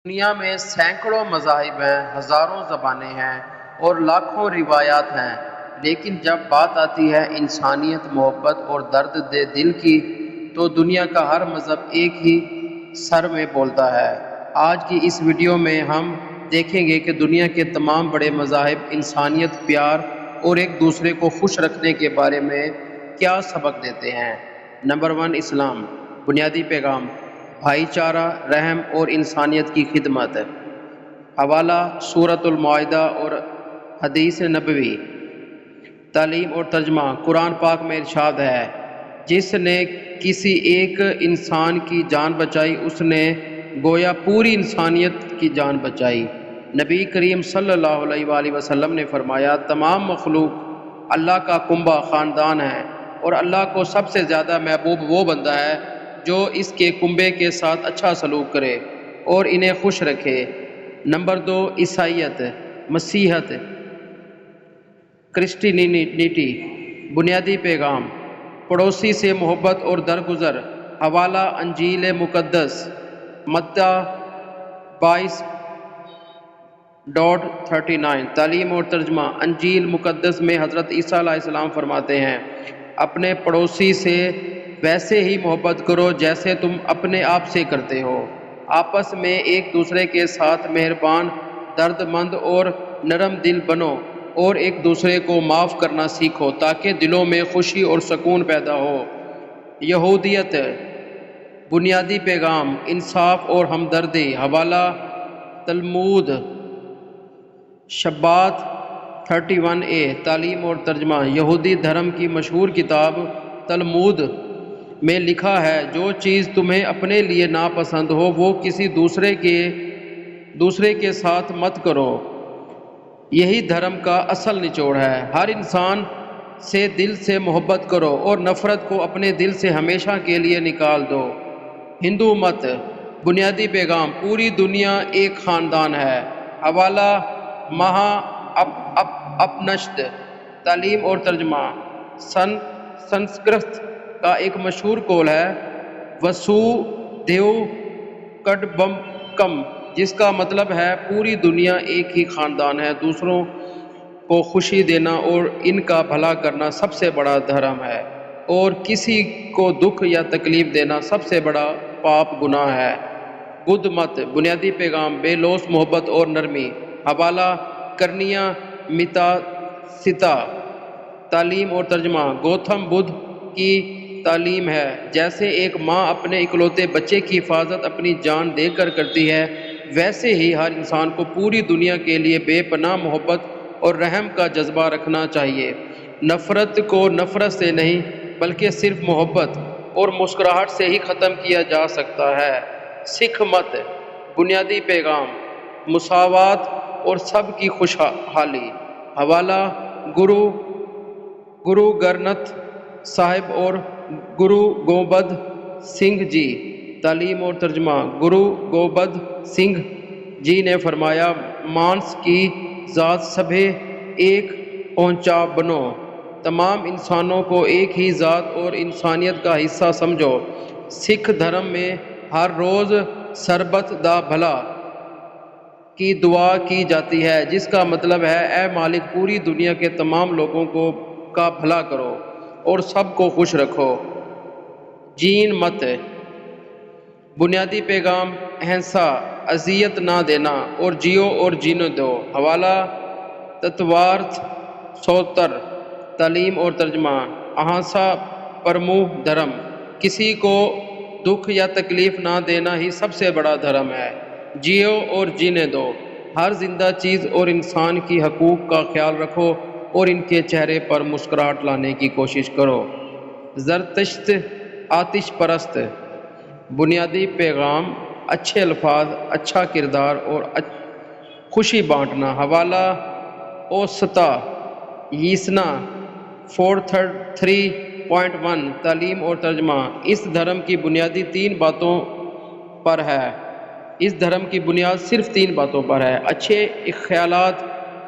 دنیا میں سینکڑوں مذاہب ہیں، ہزاروں زبانیں ہیں اور لاکھوں روایات ہیں، لیکن جب بات آتی ہے انسانیت، محبت اور درد دل کی، تو دنیا کا ہر مذہب ایک ہی سر میں بولتا ہے۔ آج کی اس ویڈیو میں ہم دیکھیں گے کہ دنیا کے تمام بڑے مذاہب انسانیت، پیار اور ایک دوسرے کو خوش رکھنے کے بارے میں کیا سبق دیتے ہیں۔ نمبر 1، اسلام۔ بنیادی پیغام: بھائی چارہ، رحم اور انسانیت کی خدمت۔ حوالہ: سورۃ المائدہ اور حدیث نبوی۔ تعلیم اور ترجمہ: قرآن پاک میں ارشاد ہے، جس نے کسی ایک انسان کی جان بچائی، اس نے گویا پوری انسانیت کی جان بچائی۔ نبی کریم صلی اللہ علیہ وآلہ وسلم نے فرمایا، تمام مخلوق اللہ کا کنبہ خاندان ہے اور اللہ کو سب سے زیادہ محبوب وہ بندہ ہے جو اس کے کنبے کے ساتھ اچھا سلوک کرے اور انہیں خوش رکھے۔ نمبر 2، عیسائیت، مسیحیت، کرسچینٹی۔ بنیادی پیغام: پڑوسی سے محبت اور درگزر۔ حوالہ: انجیل مقدس، متی 22:39۔ تعلیم اور ترجمہ: انجیل مقدس میں حضرت عیسیٰ علیہ السلام فرماتے ہیں، اپنے پڑوسی سے ویسے ہی محبت کرو جیسے تم اپنے آپ سے کرتے ہو۔ آپس میں ایک دوسرے کے ساتھ مہربان، درد مند اور نرم دل بنو اور ایک دوسرے کو معاف کرنا سیکھو تاکہ دلوں میں خوشی اور سکون پیدا ہو۔ یہودیت۔ بنیادی پیغام: انصاف اور ہمدردی۔ حوالہ: تلمود، شبات 31a۔ تعلیم اور ترجمہ: یہودی دھرم کی مشہور کتاب تلمود میں لکھا ہے، جو چیز تمہیں اپنے لیے ناپسند ہو وہ کسی دوسرے کے ساتھ مت کرو۔ یہی دھرم کا اصل نچوڑ ہے۔ ہر انسان سے دل سے محبت کرو اور نفرت کو اپنے دل سے ہمیشہ کے لیے نکال دو۔ ہندو مت۔ بنیادی پیغام: پوری دنیا ایک خاندان ہے۔ حوالہ: مہا اپنشد۔ تعلیم اور ترجمہ: سنسکرت کا ایک مشہور قول ہے، وسو دیو کٹمبکم، جس کا مطلب ہے پوری دنیا ایک ہی خاندان ہے۔ دوسروں کو خوشی دینا اور ان کا بھلا کرنا سب سے بڑا دھرم ہے اور کسی کو دکھ یا تکلیف دینا سب سے بڑا پاپ گناہ ہے۔ بدھ مت۔ بنیادی پیغام: بے لوث محبت اور نرمی۔ حوالہ: کرنیا میتا سیتا۔ تعلیم اور ترجمہ: گوتم بدھ کی تعلیم ہے، جیسے ایک ماں اپنے اکلوتے بچے کی حفاظت اپنی جان دے کر کرتی ہے، ویسے ہی ہر انسان کو پوری دنیا کے لیے بے پناہ محبت اور رحم کا جذبہ رکھنا چاہیے۔ نفرت کو نفرت سے نہیں بلکہ صرف محبت اور مسکراہٹ سے ہی ختم کیا جا سکتا ہے۔ سکھ مت۔ بنیادی پیغام: مساوات اور سب کی خوشحالی۔ حوالہ: گرو گرنتھ صاحب اور گرو گوبند سنگھ جی۔ تعلیم اور ترجمہ: گرو گوبند سنگھ جی نے فرمایا، مانس کی ذات سبھے ایک اونچا بنو۔ تمام انسانوں کو ایک ہی ذات اور انسانیت کا حصہ سمجھو۔ سکھ دھرم میں ہر روز سربت دا بھلا کی دعا کی جاتی ہے، جس کا مطلب ہے، اے مالک، پوری دنیا کے تمام لوگوں کا بھلا کرو اور سب کو خوش رکھو۔ جین مت۔ بنیادی پیغام: اہنسا، اذیت نہ دینا اور جیو اور جینے دو۔ حوالہ: تتوارتھ سوتر۔ تعلیم اور ترجمہ: اہنسا پرمو دھرم۔ کسی کو دکھ یا تکلیف نہ دینا ہی سب سے بڑا دھرم ہے۔ جیو اور جینے دو۔ ہر زندہ چیز اور انسان کی حقوق کا خیال رکھو اور ان کے چہرے پر مسکراہٹ لانے کی کوشش کرو۔ زرتشت، آتش پرست۔ بنیادی پیغام: اچھے الفاظ، اچھا کردار اور خوشی بانٹنا۔ حوالہ: اوستا یسنا 433.1۔ تعلیم اور ترجمہ: اس دھرم کی بنیادی 3 باتوں پر ہے۔ اس دھرم کی بنیاد صرف 3 باتوں پر ہے: اچھے خیالات،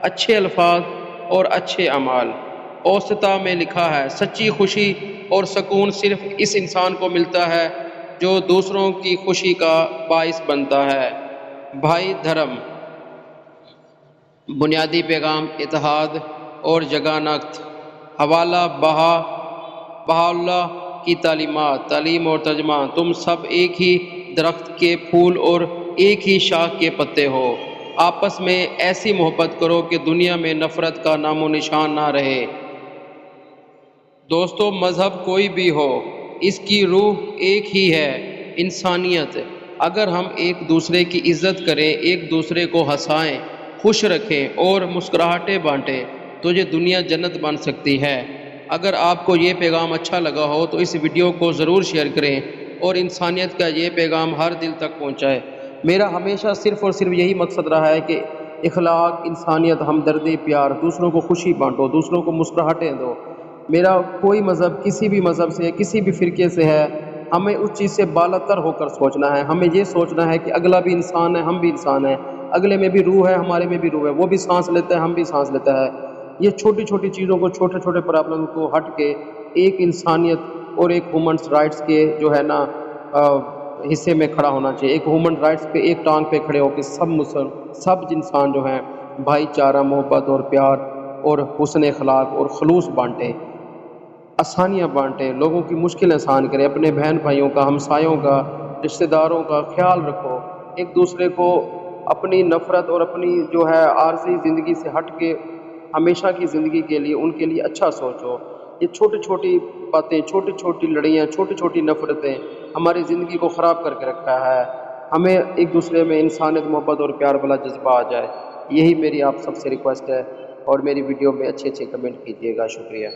اچھے الفاظ اور اچھے اعمال۔ اوستا میں لکھا ہے، سچی خوشی اور سکون صرف اس انسان کو ملتا ہے جو دوسروں کی خوشی کا باعث بنتا ہے۔ بھائی دھرم، بنیادی پیغام اتحاد اور جگانکت، حوالہ بہاءاللہ کی تعلیمات، تعلیم اور ترجمہ، تم سب ایک ہی درخت کے پھول اور ایک ہی شاخ کے پتے ہو، آپس میں ایسی محبت کرو کہ دنیا میں نفرت کا نام و نشان نہ رہے۔ دوستو، مذہب کوئی بھی ہو، اس کی روح ایک ہی ہے، انسانیت۔ اگر ہم ایک دوسرے کی عزت کریں، ایک دوسرے کو ہنسائیں، خوش رکھیں اور مسکراہٹیں بانٹیں تو یہ دنیا جنت بن سکتی ہے۔ اگر آپ کو یہ پیغام اچھا لگا ہو تو اس ویڈیو کو ضرور شیئر کریں اور انسانیت کا یہ پیغام ہر دل تک پہنچائے۔ میرا ہمیشہ صرف اور صرف یہی مقصد رہا ہے کہ اخلاق، انسانیت، ہمدردی، پیار، دوسروں کو خوشی بانٹو، دوسروں کو مسکراہٹیں دو۔ میرا کوئی مذہب کسی بھی مذہب سے، کسی بھی فرقے سے ہے، ہمیں اس چیز سے بالا تر ہو کر سوچنا ہے۔ ہمیں یہ سوچنا ہے کہ اگلا بھی انسان ہے، ہم بھی انسان ہیں، اگلے میں بھی روح ہے، ہمارے میں بھی روح ہے، وہ بھی سانس لیتا ہے، ہم بھی سانس لیتا ہے۔ یہ چھوٹی چھوٹی چیزوں کو، چھوٹے چھوٹے پرابلم کو ہٹ کے ایک انسانیت اور ایک ہیومنس رائٹس کے جو ہے نا حصے میں کھڑا ہونا چاہیے۔ ایک ہیومن رائٹس پہ ایک ٹانگ پہ کھڑے ہو کے سب انسان جو ہیں بھائی چارہ، محبت اور پیار اور حسن اخلاق اور خلوص بانٹیں، آسانیاں بانٹیں، لوگوں کی مشکل آسان کریں، اپنے بہن بھائیوں کا، ہمسایوں کا، رشتہ داروں کا خیال رکھو، ایک دوسرے کو اپنی نفرت اور اپنی جو ہے عارضی زندگی سے ہٹ کے ہمیشہ کی زندگی کے لیے ان کے لیے اچھا سوچو۔ یہ چھوٹی چھوٹی باتیں، چھوٹی چھوٹی لڑیاں، چھوٹی چھوٹی نفرتیں ہماری زندگی کو خراب کر کے رکھا ہے۔ ہمیں ایک دوسرے میں انسانیت، محبت اور پیار والا جذبہ آ جائے، یہی میری آپ سب سے ریکویسٹ ہے، اور میری ویڈیو میں اچھے اچھے کمنٹ کیجیے گا۔ شکریہ۔